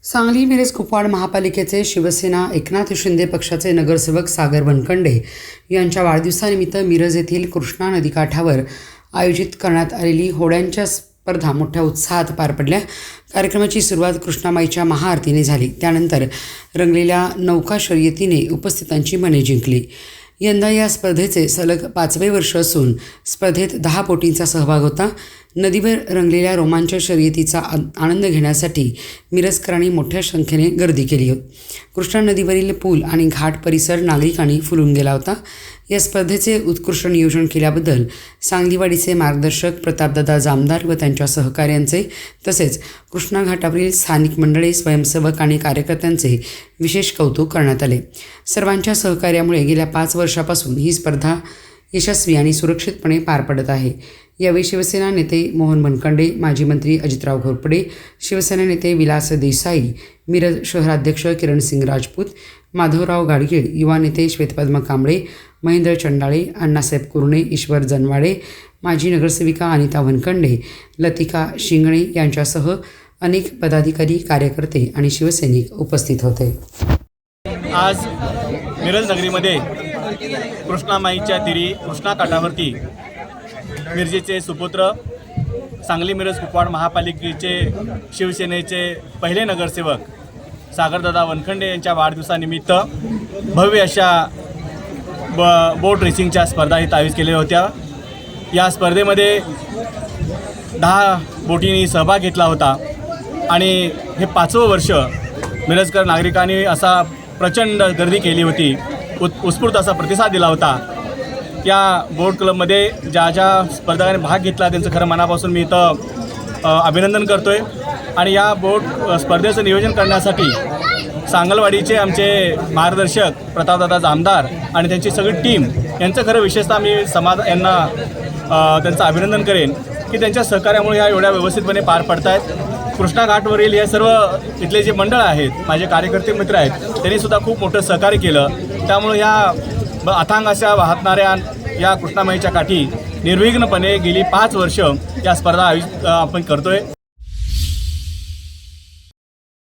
सांगली मिरज कुपवाड महापालिकेचे शिवसेना एकनाथ शिंदे पक्षाचे नगरसेवक सागर वनखंडे यांच्या वाढदिवसानिमित्त मिरज येथील कृष्णा नदीकाठावर आयोजित करण्यात आलेली होड्यांच्या स्पर्धा मोठ्या उत्साहात पार पडल्या। कार्यक्रमाची सुरुवात कृष्णामाईच्या महाआरतीने झाली। त्यानंतर रंगलेल्या नौका शर्यतीने उपस्थितांची मने जिंकली। यंदा या स्पर्धेचे सलग 5वे वर्ष असून स्पर्धेत 10 बोटींचा सहभाग होता। नदीवर रंगलेल्या रोमांचक शर्यतीचा आनंद घेण्यासाठी मिरजकरांनी मोठ्या संख्येने गर्दी केली होती। कृष्णा नदीवरील पूल आणि घाट परिसर नागरिकांनी फुलून गेला होता। या स्पर्धेचे उत्कृष्ट नियोजन केल्याबद्दल सांगलीवाडीचे मार्गदर्शक प्रतापदादा जामदार व त्यांच्या सहकाऱ्यांचे तसेच कृष्णा घाटावरील स्थानिक मंडळी, स्वयंसेवक आणि कार्यकर्त्यांचे विशेष कौतुक करण्यात आले। सर्वांच्या सहकार्यामुळे गेल्या 5 वर्षापासून ही स्पर्धा यशस्वी आणि सुरक्षितपणे पार पडत आहे। यावेळी शिवसेना नेते मोहन बनखंडे, माजी मंत्री अजितराव घोरपडे, शिवसेना नेते विलास देसाई, मिरज शहराध्यक्ष किरणसिंग राजपूत, माधवराव गाडगीळ, युवा नेते श्वेतपद्मा कांबळे, महेंद्र चंडाळे, अण्णासाहेब कुरणे, ईश्वर जनवाडे, माजी नगरसेविका अनिता वनखंडे, लतिका शिंगणे यांच्यासह अनेक पदाधिकारी, कार्यकर्ते आणि शिवसैनिक उपस्थित होते। आज मिरज नगरीमध्ये कृष्णामाईच्या तीरी कृष्णा काठावरती मिरजेचे सुपुत्र, सांगली मिरज कुपवाड महापालिकेचे शिवसेनेचे पहिले नगरसेवक सागरदादा वनखंडे यांच्या वाढदिवसानिमित्त भव्य अशा बोट रेसिंगच्या स्पर्धा इथं आयोजित केलेल्या होत्या। या स्पर्धेमध्ये 10 बोटींनी सहभाग घेतला होता आणि हे 5वं वर्ष मिरजकर नागरिकांनी असा प्रचंड गर्दी केली होती, उत्स्फूर्त असा प्रतिसाद दिला होता। या बोट क्लबमध्ये ज्या स्पर्धकांनी भाग घेतला त्यांचं खरं मनापासून मी इथं अभिनंदन करतो आहे। आणि या बोट स्पर्धेचं नियोजन करण्यासाठी सांगलवाडीचे आमचे मार्गदर्शक प्रतापदादा जामदार आणि त्यांची सगळी टीम यांचं खरं विशेषतः मी यांना त्यांचं अभिनंदन करेन की त्यांच्या सहकार्यामुळे ह्या एवढ्या व्यवस्थितपणे पार पडत आहेत। कृष्णा घाटवरील हे सर्व इथले जे मंडळ आहेत, माझे कार्यकर्ते मित्र आहेत, त्यांनीसुद्धा खूप मोठं सहकार्य केलं। त्यामुळे ह्या अथांग अशा वाहतणाऱ्या या कृष्णामाईच्या काठी निर्विघ्नपणे गेली 5 वर्ष या स्पर्धा आपण करतोय।